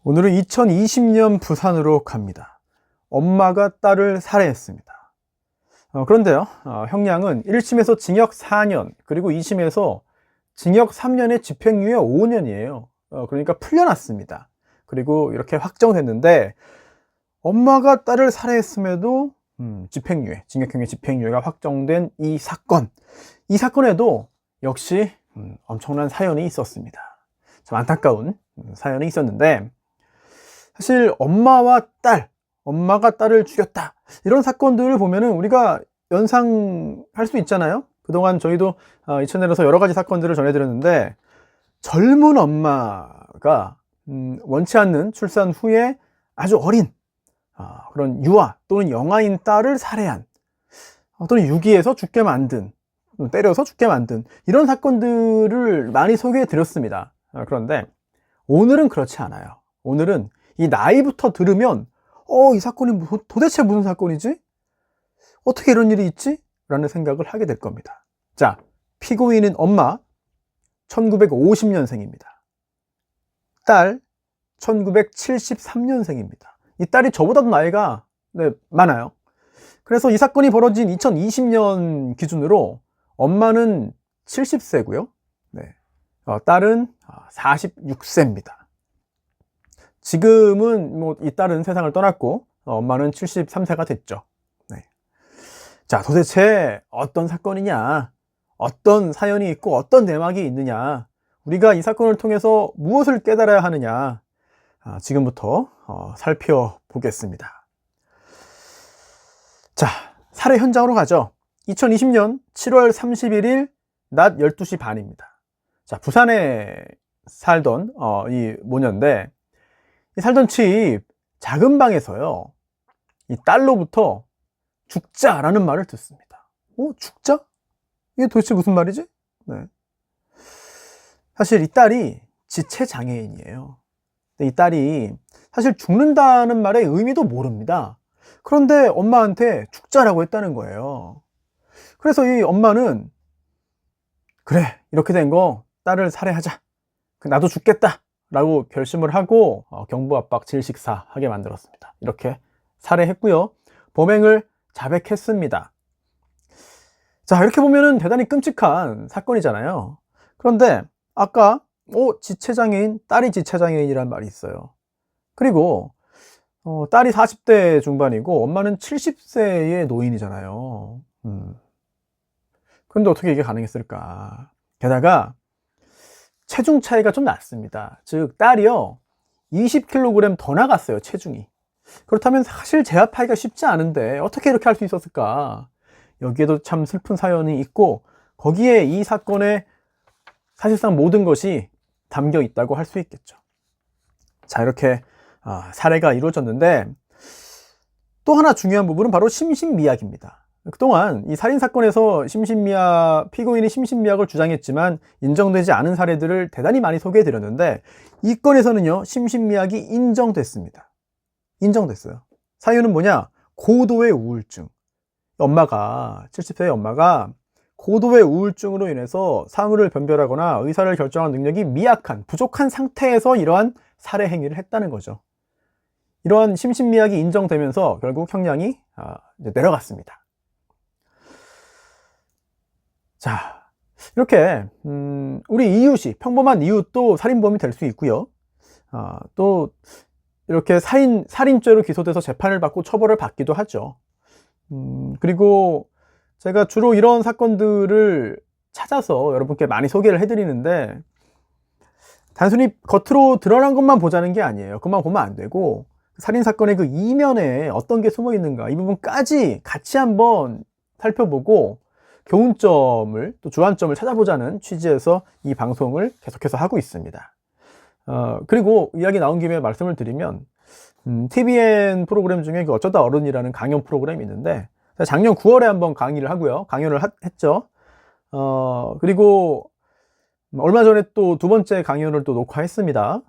오늘은 2020년 부산으로 갑니다. 엄마가 딸을 살해했습니다. 그런데요, 형량은 1심에서 징역 4년, 그리고 2심에서 징역 3년에 집행유예 5년이에요. 그러니까 풀려났습니다. 그리고 이렇게 확정됐는데, 엄마가 딸을 살해했음에도 집행유예, 징역형의 집행유예가 확정된 이 사건에도 역시 엄청난 사연이 있었습니다. 참 안타까운 사연이 있었는데, 사실 엄마가 딸을 죽였다, 이런 사건들을 보면은 우리가 연상할 수 있잖아요. 그동안 저희도 이 채널에서 여러 가지 사건들을 전해드렸는데, 젊은 엄마가 원치 않는 출산 후에 아주 어린 그런 유아 또는 영아인 딸을 살해한, 또는 유기해서 죽게 만든, 때려서 죽게 만든 이런 사건들을 많이 소개해 드렸습니다. 그런데 오늘은 그렇지 않아요. 오늘은 이 나이부터 들으면 이 사건이 도대체 무슨 사건이지? 어떻게 이런 일이 있지? 라는 생각을 하게 될 겁니다. 자, 피고인인 엄마 1950년생입니다. 딸 1973년생입니다. 이 딸이 저보다도 나이가 많아요. 그래서 이 사건이 벌어진 2020년 기준으로 엄마는 70세고요. 딸은 46세입니다. 지금은 이 딸은 세상을 떠났고 엄마는 73세가 됐죠. 자, 도대체 어떤 사건이냐, 어떤 사연이 있고 어떤 내막이 있느냐, 우리가 이 사건을 통해서 무엇을 깨달아야 하느냐, 지금부터 살펴보겠습니다. 자, 살해 현장으로 가죠. 2020년 7월 31일 낮 12시 반입니다. 자, 부산에 살던 이 모녀인데, 이 살던 집 작은 방에서요, 이 딸로부터 죽자라는 말을 듣습니다. 죽자? 이게 도대체 무슨 말이지? 사실 이 딸이 지체장애인이에요. 이 딸이 사실 죽는다는 말의 의미도 모릅니다. 그런데 엄마한테 죽자라고 했다는 거예요. 그래서 이 엄마는, 그래, 이렇게 된 거 딸을 살해하자, 나도 죽겠다 라고 결심을 하고 경부압박 질식사 하게 만들었습니다. 이렇게 살해했고요, 범행을 자백했습니다. 자, 이렇게 보면은 대단히 끔찍한 사건이잖아요. 그런데 아까 지체장애인, 딸이 지체장애인이란 말이 있어요. 그리고 딸이 40대 중반이고 엄마는 70세의 노인이잖아요. 그런데 어떻게 이게 가능했을까? 게다가 체중 차이가 좀 났습니다. 즉 딸이요 20kg 더 나갔어요, 체중이. 그렇다면 사실 제압하기가 쉽지 않은데 어떻게 이렇게 할 수 있었을까? 여기에도 참 슬픈 사연이 있고, 거기에 이 사건에 사실상 모든 것이 담겨 있다고 할 수 있겠죠. 자, 이렇게 살해가 이루어졌는데, 또 하나 중요한 부분은 바로 심신미약입니다. 그동안 이 살인사건에서 피고인이 심신미약을 주장했지만 인정되지 않은 사례들을 대단히 많이 소개해 드렸는데, 이 건에서는요 심신미약이 인정됐습니다. 인정됐어요. 사유는 뭐냐? 고도의 우울증. 70세의 엄마가 고도의 우울증으로 인해서 사물을 변별하거나 의사를 결정할 능력이 부족한 상태에서 이러한 살해 행위를 했다는 거죠. 이러한 심신미약이 인정되면서 결국 형량이 이제 내려갔습니다. 자, 이렇게 우리 이웃이, 평범한 이웃도 살인범이 될 수 있고요. 또 이렇게 살인죄로 기소돼서 재판을 받고 처벌을 받기도 하죠. 그리고 제가 주로 이런 사건들을 찾아서 여러분께 많이 소개를 해드리는데, 단순히 겉으로 드러난 것만 보자는 게 아니에요. 그것만 보면 안 되고, 살인사건의 그 이면에 어떤 게 숨어 있는가, 이 부분까지 같이 한번 살펴보고 교훈점을, 또 주안점을 찾아보자는 취지에서 이 방송을 계속해서 하고 있습니다. 그리고 이야기 나온 김에 말씀을 드리면, TVN 프로그램 중에 그 어쩌다 어른이라는 강연 프로그램이 있는데, 작년 9월에 한번 강연을 했죠. 그리고 얼마 전에 또 두 번째 강연을 또 녹화했습니다.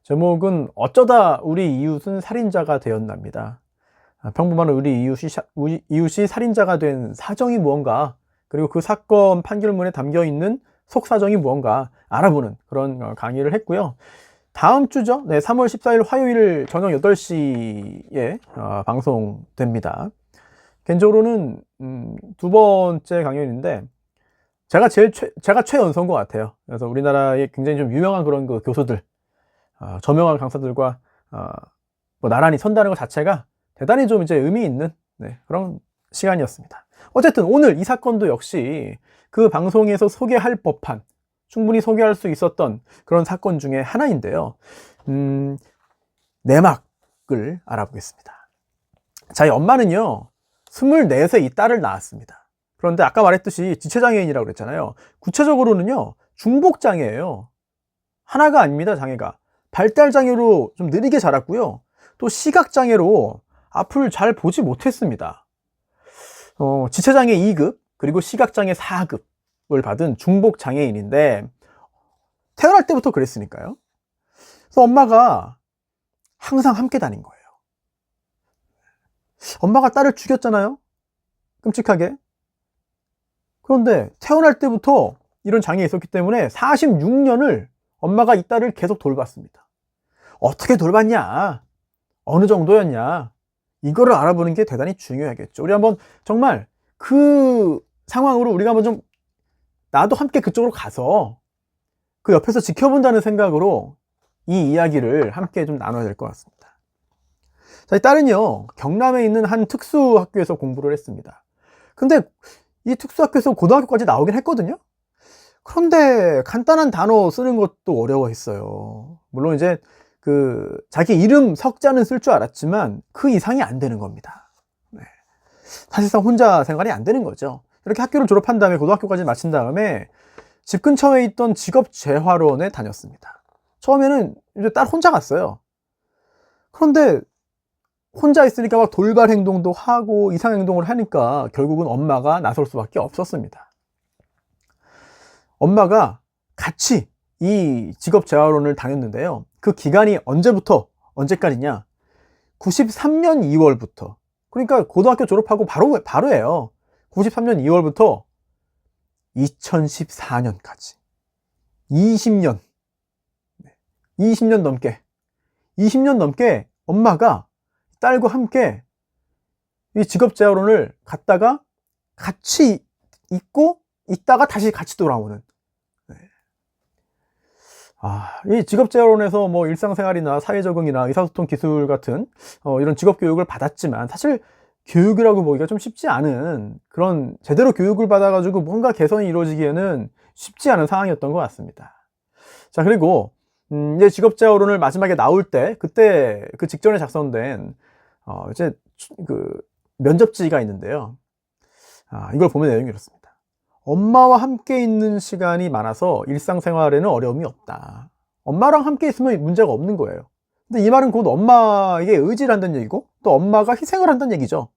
제목은 어쩌다 우리 이웃은 살인자가 되었답니다. 평범한 우리 이웃이 살인자가 된 사정이 무언가, 그리고 그 사건 판결문에 담겨 있는 속사정이 무언가 알아보는 그런 강의를 했고요. 다음 주죠. 네, 3월 14일 화요일 저녁 8시에 방송됩니다. 개인적으로는 두 번째 강연인데 제가 최연소인 것 같아요. 그래서 우리나라에 굉장히 좀 유명한 그런 그 교수들, 저명한 강사들과 뭐 나란히 선다는 것 자체가 대단히 좀 이제 의미 있는 그런 시간이었습니다. 어쨌든 오늘 이 사건도 역시 그 방송에서 소개할 법한, 충분히 소개할 수 있었던 그런 사건 중에 하나인데요. 내막을 알아보겠습니다. 자, 이 엄마는요 24세 이 딸을 낳았습니다. 그런데 아까 말했듯이 지체장애인이라고 그랬잖아요. 구체적으로는요 중복장애예요. 하나가 아닙니다. 장애가 발달장애로 좀 느리게 자랐고요, 또 시각장애로 앞을 잘 보지 못했습니다. 지체장애 2급 그리고 시각장애 4급을 받은 중복장애인인데 태어날 때부터 그랬으니까요. 그래서 엄마가 항상 함께 다닌 거예요. 엄마가 딸을 죽였잖아요, 끔찍하게. 그런데 태어날 때부터 이런 장애가 있었기 때문에 46년을 엄마가 이 딸을 계속 돌봤습니다. 어떻게 돌봤냐, 어느 정도였냐, 이거를 알아보는 게 대단히 중요하겠죠. 우리 한번 정말 그 상황으로 우리가 한번 좀 나도 함께 그쪽으로 가서 그 옆에서 지켜본다는 생각으로 이 이야기를 함께 좀 나눠야 될 것 같습니다. 자, 이 딸은요 경남에 있는 한 특수학교에서 공부를 했습니다. 근데 이 특수학교에서 고등학교까지 나오긴 했거든요. 그런데 간단한 단어 쓰는 것도 어려워했어요. 물론 이제 그 자기 이름 석자는 쓸 줄 알았지만 그 이상이 안 되는 겁니다. 사실상 혼자 생활이 안 되는 거죠. 이렇게 학교를 졸업한 다음에 고등학교까지 마친 다음에 집 근처에 있던 직업재활원에 다녔습니다. 처음에는 이제 딸 혼자 갔어요. 그런데 혼자 있으니까 막 돌발 행동도 하고 이상 행동을 하니까 결국은 엄마가 나설 수밖에 없었습니다. 엄마가 같이 이 직업재활원을 다녔는데요. 그 기간이 언제부터 언제까지냐? 93년 2월부터, 그러니까 고등학교 졸업하고 바로예요. 93년 2월부터 2014년까지 20년 넘게 엄마가 딸과 함께 이 직업재활원을 갔다가 같이 있고 있다가 다시 같이 돌아오는, 이 직업재활원에서 뭐 일상생활이나 사회적응이나 의사소통 기술 같은 이런 직업교육을 받았지만 사실 교육이라고 보기가 좀 쉽지 않은, 그런 제대로 교육을 받아가지고 뭔가 개선이 이루어지기에는 쉽지 않은 상황이었던 것 같습니다. 자, 그리고 이제 직업재활원을 마지막에 나올 때, 그때 그 직전에 작성된 이제 그 면접지가 있는데요. 이걸 보면 내용이 이렇습니다. 엄마와 함께 있는 시간이 많아서 일상생활에는 어려움이 없다. 엄마랑 함께 있으면 문제가 없는 거예요. 근데 이 말은 곧 엄마에게 의지를 한다는 얘기고 또 엄마가 희생을 한다는 얘기죠.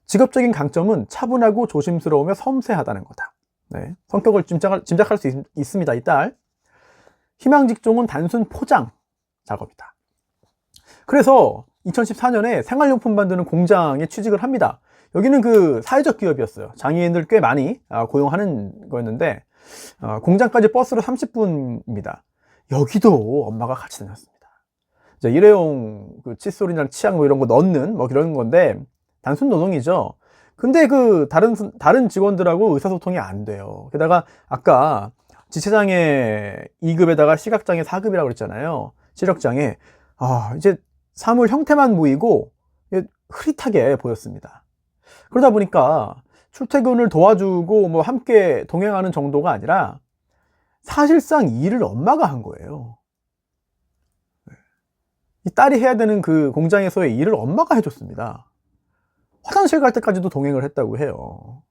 직업적인 강점은 차분하고 조심스러우며 섬세하다는 거다. 성격을 짐작할 수 있습니다. 이 딸. 희망 직종은 단순 포장 작업이다. 그래서 2014년에 생활용품 만드는 공장에 취직을 합니다. 여기는 그 사회적 기업이었어요. 장애인들 꽤 많이 고용하는 거였는데 공장까지 버스로 30분입니다. 여기도 엄마가 같이 다녔습니다. 이제 일회용 그 칫솔이나 치약 뭐 이런 거 넣는 뭐 이런 건데 단순 노동이죠. 근데 그 다른 직원들하고 의사소통이 안 돼요. 게다가 아까 지체장애 2급에다가 시각장애 4급이라고 그랬잖아요. 시력장애. 이제 사물 형태만 보이고 흐릿하게 보였습니다. 그러다 보니까 출퇴근을 도와주고 뭐 함께 동행하는 정도가 아니라 사실상 일을 엄마가 한 거예요. 이 딸이 해야 되는 그 공장에서의 일을 엄마가 해줬습니다. 화장실 갈 때까지도 동행을 했다고 해요.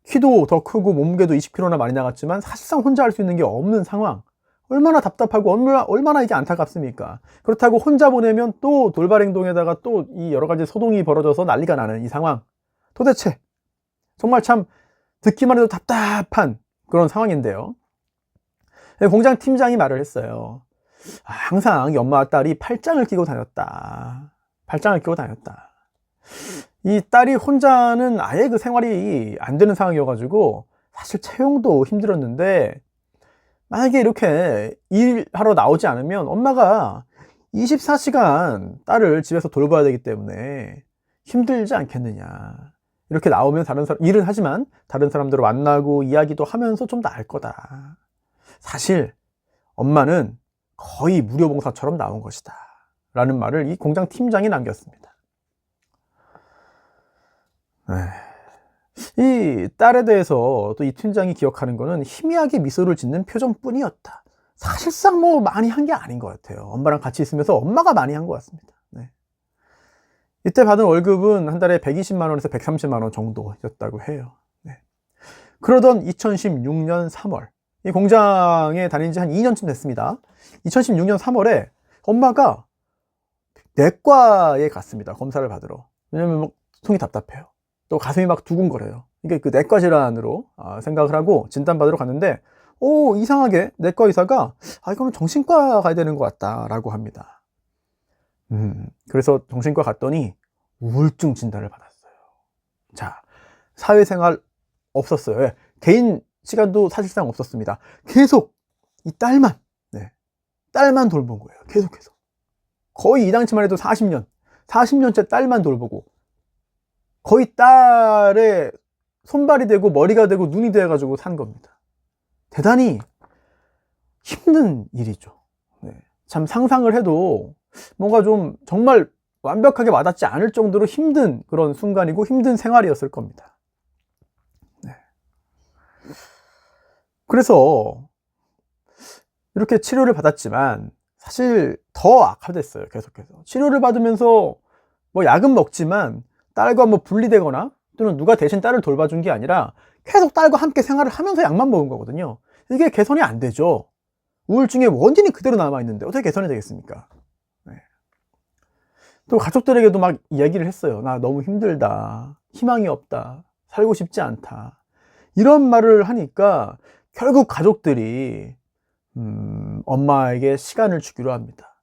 키도 더 크고 몸무게도 20kg나 많이 나갔지만 사실상 혼자 할 수 있는 게 없는 상황. 얼마나 답답하고 얼마나 이게 안타깝습니까? 그렇다고 혼자 보내면 또 돌발 행동에다가 또 이 여러 가지 소동이 벌어져서 난리가 나는 이 상황. 도대체 정말 참 듣기만 해도 답답한 그런 상황인데요. 공장 팀장이 말을 했어요. 항상 이 엄마와 딸이 팔짱을 끼고 다녔다. 팔짱을 끼고 다녔다. 이 딸이 혼자는 아예 그 생활이 안 되는 상황이어가지고 사실 채용도 힘들었는데 만약에 이렇게 일하러 나오지 않으면 엄마가 24시간 딸을 집에서 돌봐야 되기 때문에 힘들지 않겠느냐. 이렇게 나오면 다른 사람, 일은 하지만 다른 사람들을 만나고 이야기도 하면서 좀 나을 거다. 사실 엄마는 거의 무료봉사처럼 나온 것이다. 라는 말을 이 공장 팀장이 남겼습니다. 이 딸에 대해서 또 이 팀장이 기억하는 거는 희미하게 미소를 짓는 표정뿐이었다. 사실상 뭐 많이 한 게 아닌 것 같아요. 엄마랑 같이 있으면서 엄마가 많이 한 것 같습니다. 네. 이때 받은 월급은 한 달에 120만 원에서 130만 원 정도였다고 해요. 네. 그러던 2016년 3월, 이 공장에 다닌 지 한 2년쯤 됐습니다. 2016년 3월에 엄마가 내과에 갔습니다. 검사를 받으러. 왜냐면 막 손이 답답해요. 또 가슴이 막 두근거려요. 이게 그 내과 질환으로 생각을 하고 진단받으러 갔는데, 이상하게 내과 의사가 이거는 정신과 가야 되는 것 같다라고 합니다. 그래서 정신과 갔더니 우울증 진단을 받았어요. 자, 사회생활 없었어요. 네. 개인 시간도 사실상 없었습니다. 계속 이 딸만, 딸만 돌본 거예요. 계속해서. 거의 이 당시만 해도 40년째 딸만 돌보고, 거의 딸의 손발이 되고 머리가 되고 눈이 되어가지고 산 겁니다. 대단히 힘든 일이죠. 참 상상을 해도 뭔가 좀 정말 완벽하게 와닿지 않을 정도로 힘든 그런 순간이고 힘든 생활이었을 겁니다. 그래서 이렇게 치료를 받았지만 사실 더 악화됐어요. 계속해서 치료를 받으면서 뭐 약은 먹지만 딸과 뭐 분리되거나 또는 누가 대신 딸을 돌봐준 게 아니라 계속 딸과 함께 생활을 하면서 약만 먹은 거거든요. 이게 개선이 안 되죠. 우울증의 원인이 그대로 남아있는데 어떻게 개선이 되겠습니까? 또 가족들에게도 막 이야기를 했어요. 나 너무 힘들다, 희망이 없다, 살고 싶지 않다, 이런 말을 하니까 결국 가족들이 엄마에게 시간을 주기로 합니다.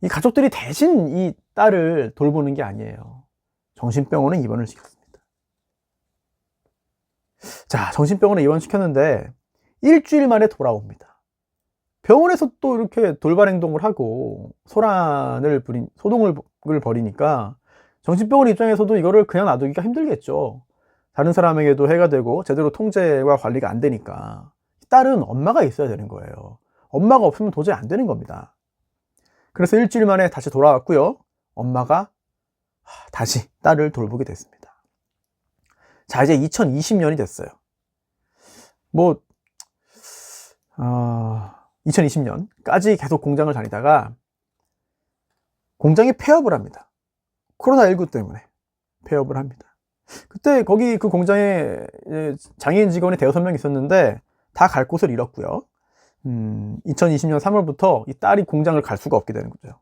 이 가족들이 대신 이 딸을 돌보는 게 아니에요. 정신병원에 입원을 시켰습니다. 자, 정신병원에 입원시켰는데 일주일 만에 돌아옵니다. 병원에서 또 이렇게 돌발 행동을 하고 소동을 벌이니까 정신병원 입장에서도 이거를 그냥 놔두기가 힘들겠죠. 다른 사람에게도 해가 되고 제대로 통제와 관리가 안 되니까 딸은 엄마가 있어야 되는 거예요. 엄마가 없으면 도저히 안 되는 겁니다. 그래서 일주일 만에 다시 돌아왔고요. 엄마가 다시 딸을 돌보게 됐습니다. 자, 이제 2020년이 됐어요. 2020년까지 계속 공장을 다니다가 공장이 폐업을 합니다. 코로나19 때문에 폐업을 합니다. 그때 거기 그 공장에 장애인 직원이 5명 있었는데 다 갈 곳을 잃었고요. 2020년 3월부터 이 딸이 공장을 갈 수가 없게 되는 거죠.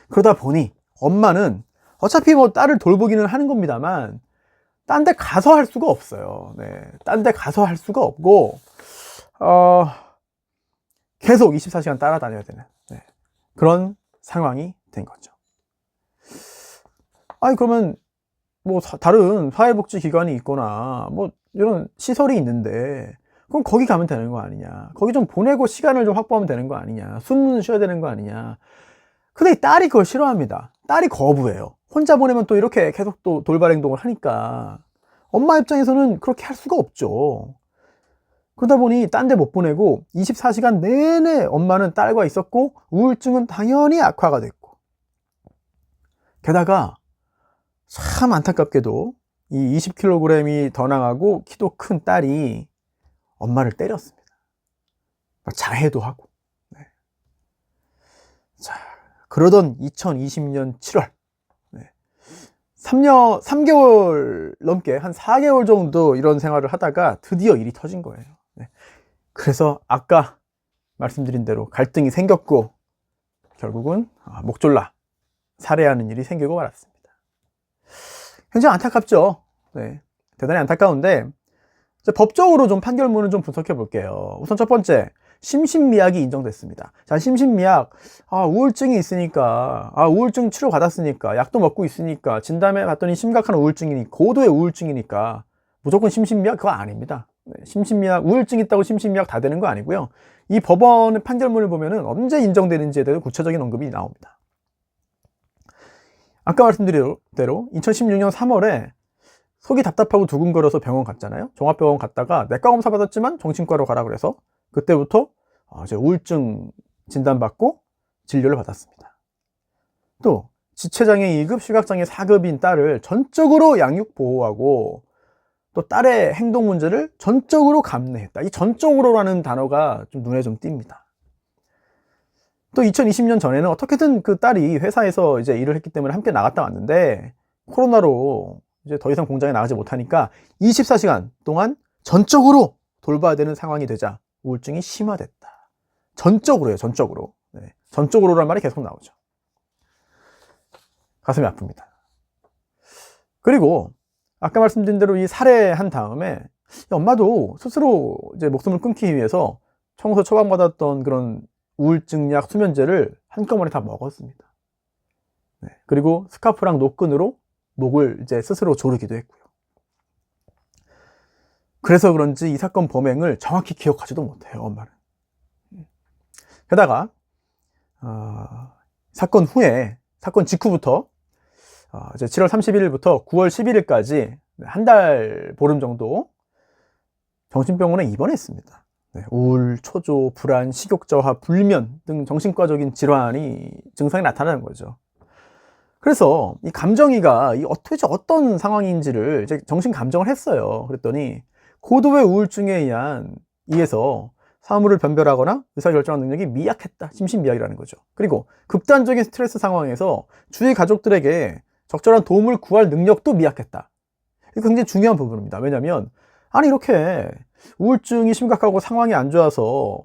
그러다 보니 엄마는 어차피 뭐 딸을 돌보기는 하는 겁니다만 딴 데 가서 할 수가 없어요. 딴 데 가서 할 수가 없고 계속 24시간 따라다녀야 되는 그런 상황이 된 거죠. 그러면 뭐 다른 사회복지기관이 있거나 뭐 이런 시설이 있는데 그럼 거기 가면 되는 거 아니냐, 거기 좀 보내고 시간을 좀 확보하면 되는 거 아니냐, 숨은 쉬어야 되는 거 아니냐. 근데 이 딸이 그걸 싫어합니다. 딸이 거부해요. 혼자 보내면 또 이렇게 계속 또 돌발 행동을 하니까 엄마 입장에서는 그렇게 할 수가 없죠. 그러다 보니 딴 데 못 보내고 24시간 내내 엄마는 딸과 있었고 우울증은 당연히 악화가 됐고, 게다가 참 안타깝게도 이 20kg이 더 나가고 키도 큰 딸이 엄마를 때렸습니다. 자해도 하고. 자, 그러던 2020년 7월 3개월 넘게 한 4개월 정도 이런 생활을 하다가 드디어 일이 터진 거예요. 그래서 아까 말씀드린 대로 갈등이 생겼고 결국은 목 졸라 살해하는 일이 생기고 말았습니다. 굉장히 안타깝죠. 대단히 안타까운데 법적으로 좀 판결문을 좀 분석해 볼게요. 우선 첫 번째, 심신미약이 인정됐습니다. 자, 심신미약, 우울증이 있으니까, 우울증 치료 받았으니까, 약도 먹고 있으니까, 진단해 봤더니 심각한 우울증이니, 고도의 우울증이니까 무조건 심신미약? 그거 아닙니다. 심신미약, 우울증 있다고 심신미약 다 되는 거 아니고요. 이 법원의 판결문을 보면은 언제 인정되는지에 대해 구체적인 언급이 나옵니다. 아까 말씀드린 대로 2016년 3월에 속이 답답하고 두근거려서 병원 갔잖아요. 종합병원 갔다가 내과 검사 받았지만 정신과로 가라 그래서 그때부터 이제 우울증 진단받고 진료를 받았습니다. 또 지체장애 2급, 시각장애 4급인 딸을 전적으로 양육 보호하고 또 딸의 행동 문제를 전적으로 감내했다. 이 전적으로라는 단어가 좀 눈에 좀 띕니다. 또 2020년 전에는 어떻게든 그 딸이 회사에서 이제 일을 했기 때문에 함께 나갔다 왔는데 코로나로 이제 더 이상 공장에 나가지 못하니까 24시간 동안 전적으로 돌봐야 되는 상황이 되자 우울증이 심화됐다. 전적으로요, 전적으로. 네, 전적으로란 말이 계속 나오죠. 가슴이 아픕니다. 그리고 아까 말씀드린 대로 이 살해한 다음에 엄마도 스스로 이제 목숨을 끊기 위해서 청소 처방받았던 그런 우울증약 수면제를 한꺼번에 다 먹었습니다. 네, 그리고 스카프랑 노끈으로 목을 이제 스스로 조르기도 했고요. 그래서 그런지 이 사건 범행을 정확히 기억하지도 못해요, 엄마는. 게다가 사건 후에, 사건 직후부터 이제 7월 31일부터 9월 11일까지 한 달 보름 정도 정신병원에 입원했습니다. 네, 우울, 초조, 불안, 식욕저하, 불면 등 정신과적인 질환이 증상이 나타나는 거죠. 그래서 이 감정이가 도대체 어떤 상황인지를 이제 정신 감정을 했어요. 그랬더니 고도의 우울증에 의해서 사물을 변별하거나 의사결정하는 능력이 미약했다. 심신미약이라는 거죠. 그리고 극단적인 스트레스 상황에서 주위 가족들에게 적절한 도움을 구할 능력도 미약했다. 이거 굉장히 중요한 부분입니다. 왜냐하면 아니 이렇게 우울증이 심각하고 상황이 안 좋아서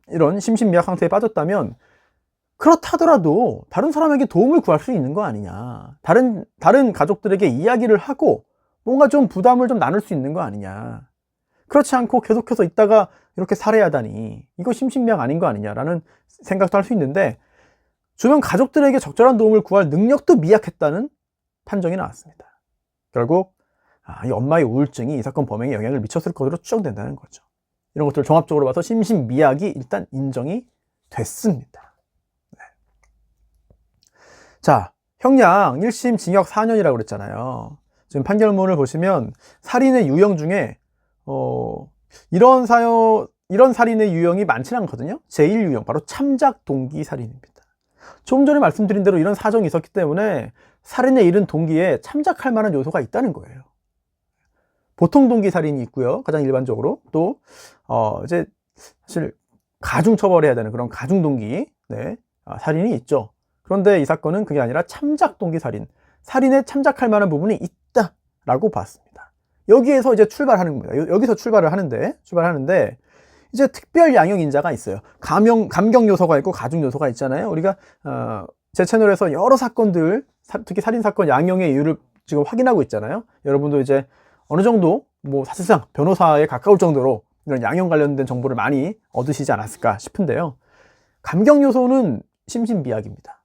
이런 심신미약 상태에 빠졌다면 그렇다더라도 다른 사람에게 도움을 구할 수 있는 거 아니냐. 다른 가족들에게 이야기를 하고 뭔가 좀 부담을 좀 나눌 수 있는 거 아니냐. 그렇지 않고 계속해서 있다가 이렇게 살해하다니 이거 심신미약 아닌 거 아니냐라는 생각도 할 수 있는데 주변 가족들에게 적절한 도움을 구할 능력도 미약했다는 판정이 나왔습니다. 결국 이 엄마의 우울증이 이 사건 범행에 영향을 미쳤을 것으로 추정된다는 거죠. 이런 것들을 종합적으로 봐서 심신미약이 일단 인정이 됐습니다. 네. 자, 형량 1심 징역 4년이라고 그랬잖아요. 지금 판결문을 보시면 살인의 유형 중에 이런 살인의 유형이 많지는 않거든요. 제1유형 바로 참작 동기 살인입니다. 좀 전에 말씀드린 대로 이런 사정이 있었기 때문에 살인에 이른 동기에 참작할 만한 요소가 있다는 거예요. 보통 동기 살인이 있고요. 가장 일반적으로 또 이제 사실 가중 처벌해야 되는 그런 가중 동기 살인이 있죠. 그런데 이 사건은 그게 아니라 참작 동기 살인, 살인에 참작할 만한 부분이 있다라고 봤습니다. 여기에서 이제 출발하는 겁니다. 여기서 출발하는데 이제 특별 양형 인자가 있어요. 감경 요소가 있고 가중 요소가 있잖아요. 우리가 제 채널에서 여러 사건들, 특히 살인 사건 양형의 이유를 지금 확인하고 있잖아요. 여러분도 이제 어느 정도 사실상 변호사에 가까울 정도로 이런 양형 관련된 정보를 많이 얻으시지 않았을까 싶은데요. 감경 요소는 심신미약입니다.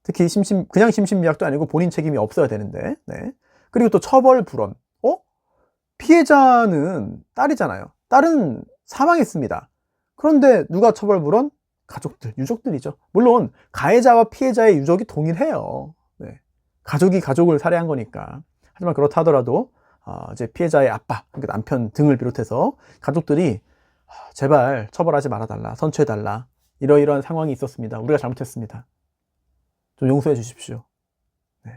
특히 그냥 심신미약도 아니고 본인 책임이 없어야 되는데. 네. 그리고 또 처벌 불원. 피해자는 딸이잖아요. 딸은 사망했습니다. 그런데 누가 처벌 불원? 가족들, 유족들이죠. 물론 가해자와 피해자의 유족이 동일해요. 네. 가족이 가족을 살해한 거니까. 하지만 그렇다 하더라도 이제 피해자의 아빠, 그러니까 남편 등을 비롯해서 가족들이 제발 처벌하지 말아달라, 선처해달라, 이러이러한 상황이 있었습니다. 우리가 잘못했습니다. 좀 용서해 주십시오. 네.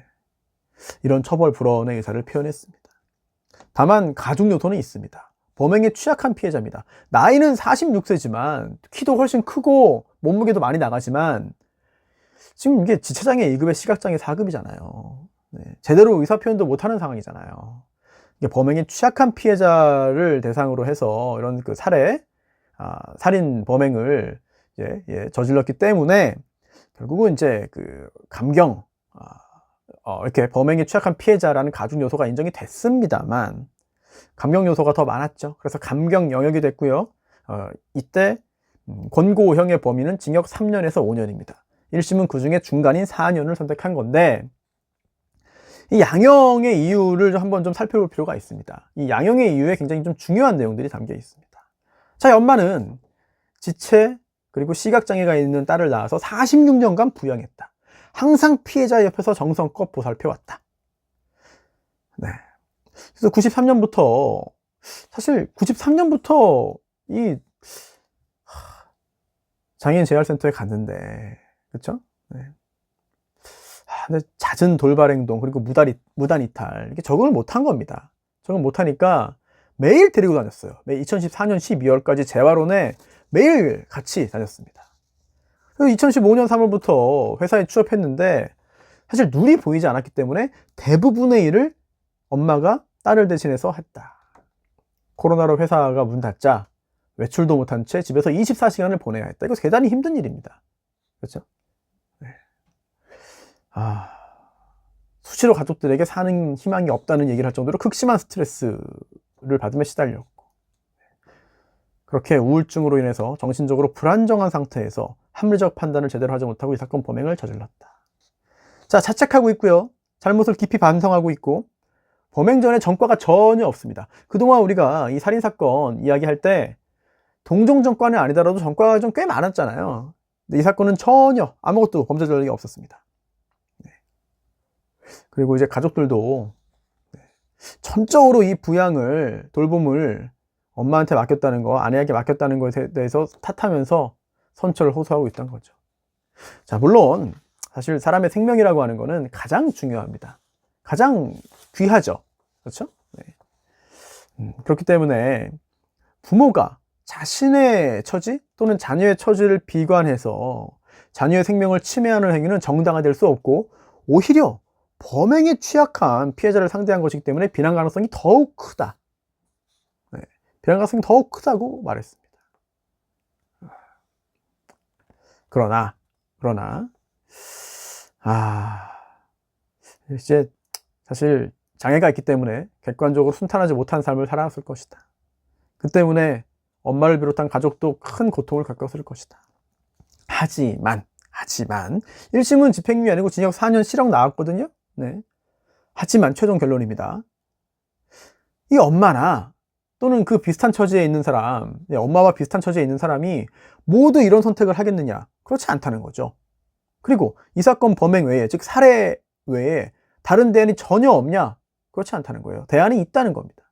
이런 처벌 불원의 의사를 표현했습니다. 다만 가중 요소는 있습니다. 범행에 취약한 피해자입니다. 나이는 46세지만 키도 훨씬 크고 몸무게도 많이 나가지만 지금 이게 지체장애 2급에 시각장애 4급이잖아요. 네. 제대로 의사 표현도 못하는 상황이잖아요. 이게 범행에 취약한 피해자를 대상으로 해서 이런 그 살인 범행을 저질렀기 때문에 결국은 이제 그 감경, 이렇게 범행에 취약한 피해자라는 가중 요소가 인정이 됐습니다만 감경 요소가 더 많았죠. 그래서 감경 영역이 됐고요. 이때 권고형의 범위는 징역 3년에서 5년입니다. 1심은 그 중에 중간인 4년을 선택한 건데 이 양형의 이유를 한번 좀 살펴볼 필요가 있습니다. 이 양형의 이유에 굉장히 좀 중요한 내용들이 담겨 있습니다. 자, 이 엄마는 지체 그리고 시각장애가 있는 딸을 낳아서 46년간 부양했다. 항상 피해자 옆에서 정성껏 보살펴왔다. 네. 그래서 93년부터 사실 93년부터 이 장애인 재활센터에 갔는데, 그쵸? 네. 근데 잦은 돌발 행동 그리고 무단 이탈 이게 적응을 못한 겁니다. 적응 못하니까 매일 데리고 다녔어요. 매일 2014년 12월까지 재활원에 매일 같이 다녔습니다. 그래서 2015년 3월부터 회사에 취업했는데 사실 눈이 보이지 않았기 때문에 대부분의 일을 엄마가 딸을 대신해서 했다. 코로나로 회사가 문 닫자 외출도 못한 채 집에서 24시간을 보내야 했다. 이거 대단히 힘든 일입니다. 그렇죠? 네. 수시로 가족들에게 사는 희망이 없다는 얘기를 할 정도로 극심한 스트레스를 받으며 시달렸고, 그렇게 우울증으로 인해서 정신적으로 불안정한 상태에서 합리적 판단을 제대로 하지 못하고 이 사건 범행을 저질렀다. 자, 자책하고 있고요. 잘못을 깊이 반성하고 있고, 범행 전에 전과가 전혀 없습니다. 그동안 우리가 이 살인사건 이야기할 때 동종 전과는 아니더라도 전과가 좀 꽤 많았잖아요. 근데 이 사건은 전혀 아무것도 범죄 전력이 없었습니다. 네. 그리고 이제 가족들도 전적으로 이 부양을, 돌봄을 엄마한테 맡겼다는 거, 아내에게 맡겼다는 것에 대해서 탓하면서 선처를 호소하고 있다는 거죠. 자, 물론 사실 사람의 생명이라고 하는 거는 가장 중요합니다. 가장 귀하죠. 그렇죠? 네. 그렇기 때문에 부모가 자신의 처지 또는 자녀의 처지를 비관해서 자녀의 생명을 침해하는 행위는 정당화될 수 없고, 오히려 범행에 취약한 피해자를 상대한 것이기 때문에 비난 가능성이 더욱 크다. 네. 비난 가능성이 더욱 크다고 말했습니다. 그러나 이제 사실 장애가 있기 때문에 객관적으로 순탄하지 못한 삶을 살아왔을 것이다. 그 때문에 엄마를 비롯한 가족도 큰 고통을 겪었을 것이다. 하지만 1심은 집행유예 아니고 징역 4년 실형 나왔거든요. 네. 하지만 최종 결론입니다. 이 엄마나 또는 그 비슷한 처지에 있는 사람, 엄마와 비슷한 처지에 있는 사람이 모두 이런 선택을 하겠느냐? 그렇지 않다는 거죠. 그리고 이 사건 범행 외에, 즉 살해 외에 다른 대안이 전혀 없냐? 그렇지 않다는 거예요. 대안이 있다는 겁니다.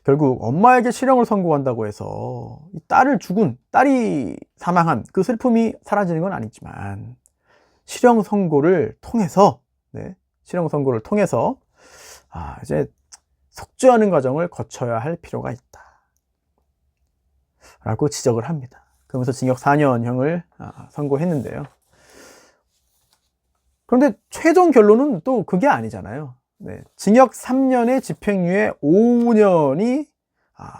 결국 엄마에게 실형을 선고한다고 해서 이 딸이 사망한 그 슬픔이 사라지는 건 아니지만, 실형 선고를 통해서 이제 속죄하는 과정을 거쳐야 할 필요가 있다 라고 지적을 합니다. 그러면서 징역 4년형을 선고했는데요. 그런데 최종 결론은 또 그게 아니잖아요. 네. 징역 3년에 집행유예 5년이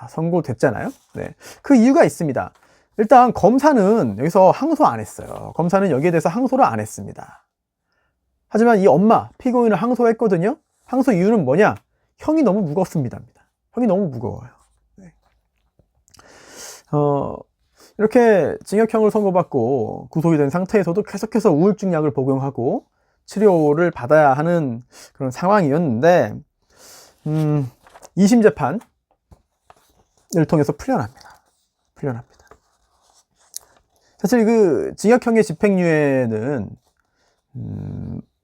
선고됐잖아요. 네. 그 이유가 있습니다. 일단 검사는 여기서 항소 안 했어요. 검사는 여기에 대해서 항소를 안 했습니다. 하지만 이 엄마, 피고인은 항소했거든요. 항소 이유는 뭐냐? 형이 너무 무겁습니다. 형이 너무 무거워요. 네. 이렇게 징역형을 선고받고 구속이 된 상태에서도 계속해서 우울증 약을 복용하고 치료를 받아야 하는 그런 상황이었는데, 2심 재판을 통해서 풀려납니다. 사실 그 징역형의 집행유예는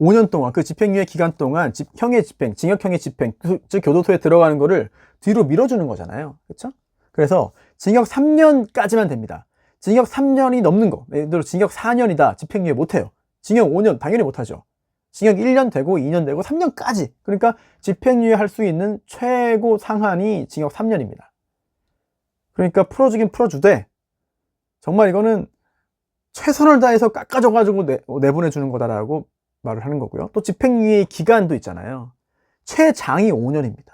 5년 동안, 그 집행유예 기간 동안 징역형의 집행, 즉 교도소에 들어가는 거를 뒤로 밀어주는 거잖아요. 그렇죠? 그래서 징역 3년까지만 됩니다. 징역 3년이 넘는 거, 예를 들어 징역 4년이다, 집행유예 못해요. 징역 5년 당연히 못하죠. 징역 1년 되고 2년 되고 3년까지. 그러니까 집행유예 할 수 있는 최고 상한이 징역 3년입니다. 그러니까 풀어주긴 풀어주되, 정말 이거는 최선을 다해서 깎아줘가지고 내보내주는 거다라고 말을 하는 거고요. 또 집행유예 기간도 있잖아요. 최장이 5년입니다.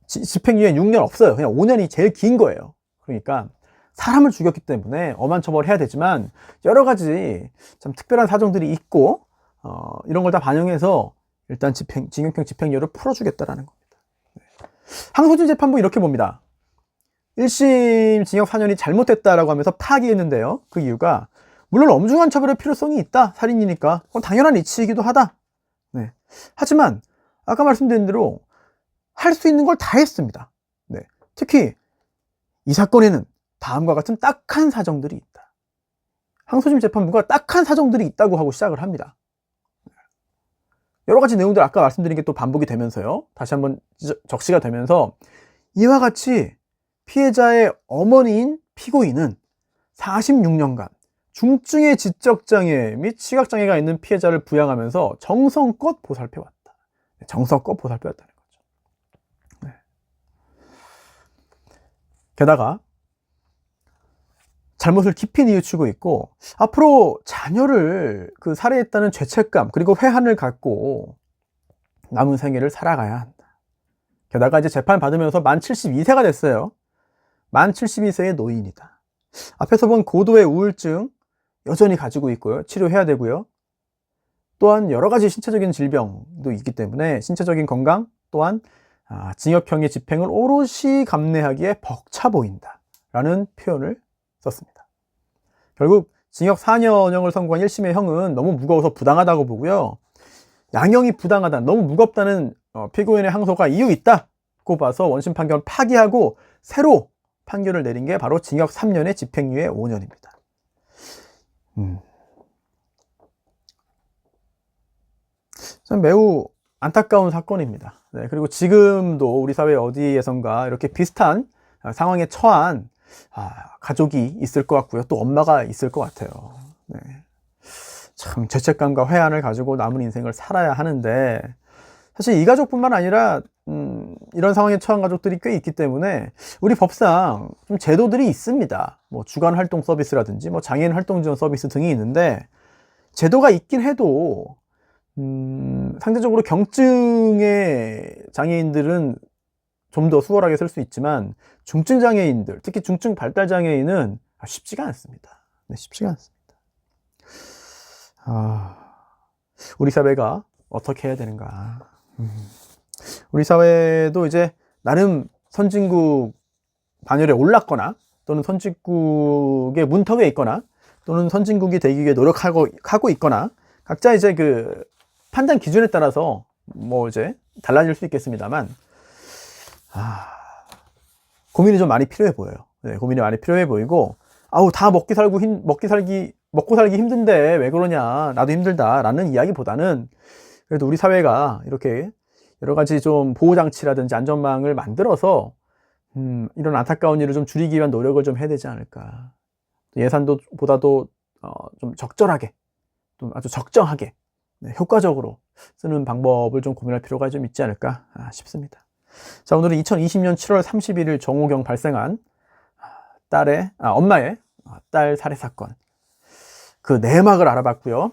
집행유예 6년 없어요. 그냥 5년이 제일 긴 거예요. 그러니까 사람을 죽였기 때문에 엄한 처벌을 해야 되지만, 여러 가지 참 특별한 사정들이 있고, 이런 걸 다 반영해서 일단 징역형 집행유예를 풀어주겠다라는 겁니다. 항소심 재판부 이렇게 봅니다. 1심 징역 4년이 잘못됐다라고 하면서 파기했는데요. 그 이유가, 물론 엄중한 처벌의 필요성이 있다. 살인이니까. 그건 당연한 이치이기도 하다. 네. 하지만 아까 말씀드린 대로 할 수 있는 걸 다 했습니다. 네. 특히 이 사건에는 다음과 같은 딱한 사정들이 있다. 항소심 재판부가 딱한 사정들이 있다고 하고 시작을 합니다. 여러 가지 내용들 아까 말씀드린 게 또 반복이 되면서요. 다시 한번 적시가 되면서 이와 같이 피해자의 어머니인 피고인은 46년간 중증의 지적장애 및 시각장애가 있는 피해자를 부양하면서 정성껏 보살펴왔다. 정성껏 보살펴왔다는 거죠. 네. 게다가 잘못을 깊이 뉘우치고 있고 앞으로 자녀를 살해했다는 죄책감 그리고 회한을 갖고 남은 생애를 살아가야 한다. 게다가 이제 재판 받으면서 만 72세가 됐어요. 만 72세의 노인이다. 앞에서 본 고도의 우울증 여전히 가지고 있고요. 치료해야 되고요. 또한 여러 가지 신체적인 질병도 있기 때문에 신체적인 건강 또한 징역형의 집행을 오롯이 감내하기에 벅차 보인다 라는 표현을 썼습니다. 결국 징역 4년형을 선고한 1심의 형은 너무 무거워서 부당하다고 보고요. 양형이 부당하다, 너무 무겁다는 피고인의 항소가 이유 있다고 봐서 원심 판결을 파기하고 새로 판결을 내린 게 바로 징역 3년에 집행유예 5년입니다. 참 매우 안타까운 사건입니다. 네, 그리고 지금도 우리 사회 어디에선가 이렇게 비슷한 상황에 처한 가족이 있을 것 같고요. 또 엄마가 있을 것 같아요. 네. 참 죄책감과 회한을 가지고 남은 인생을 살아야 하는데 사실 이 가족뿐만 아니라 이런 상황에 처한 가족들이 꽤 있기 때문에 우리 법상 좀 제도들이 있습니다. 뭐 주간 활동 서비스라든지 뭐 장애인 활동 지원 서비스 등이 있는데 제도가 있긴 해도 상대적으로 경증의 장애인들은 좀 더 수월하게 쓸 수 있지만 중증 장애인들, 특히 중증 발달 장애인은 쉽지가 않습니다. 네, 쉽지가 않습니다. 우리 사회가 어떻게 해야 되는가? 우리 사회도 이제 나름 선진국 반열에 올랐거나 또는 선진국의 문턱에 있거나 또는 선진국이 되기 위해 노력하고 있거나 각자 이제 판단 기준에 따라서 뭐 이제 달라질 수 있겠습니다만 고민이 좀 많이 필요해 보여요. 네, 고민이 많이 필요해 보이고 다 먹고 살기 힘든데 왜 그러냐, 나도 힘들다라는 이야기보다는 그래도 우리 사회가 이렇게 여러 가지 좀 보호장치라든지 안전망을 만들어서 이런 안타까운 일을 좀 줄이기 위한 노력을 좀 해야 되지 않을까. 예산도 보다도 좀 적절하게, 좀 아주 적정하게, 네, 효과적으로 쓰는 방법을 좀 고민할 필요가 좀 있지 않을까 싶습니다. 자, 오늘은 2020년 7월 31일 정오경 발생한 엄마의 딸 살해 사건 그 내막을 알아봤고요.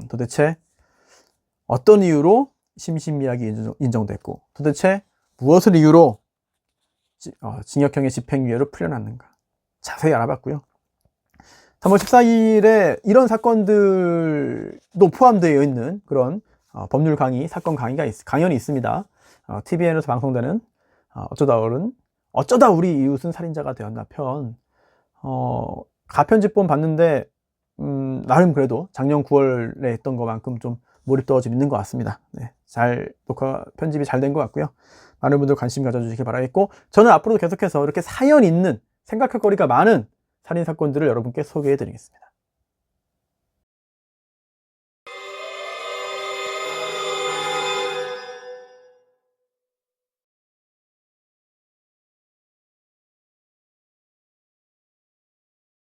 도대체 어떤 이유로 심신미약이 인정됐고 도대체 무엇을 이유로 징역형의 집행유예로 풀려났는가 자세히 알아봤고요. 3월 14일에 이런 사건들도 포함되어 있는 그런 법률 강의, 사건 강연이 있습니다. TVN에서 방송되는 어쩌다 우리 이웃은 살인자가 되었나 편 가편집본 봤는데 나름 그래도 작년 9월에 했던 것만큼 좀 몰입도가 좀 있는 것 같습니다. 네, 녹화 편집이 잘 된 것 같고요. 많은 분들 관심 가져주시길 바라겠고 저는 앞으로도 계속해서 이렇게 사연 있는 생각할 거리가 많은 살인사건들을 여러분께 소개해 드리겠습니다.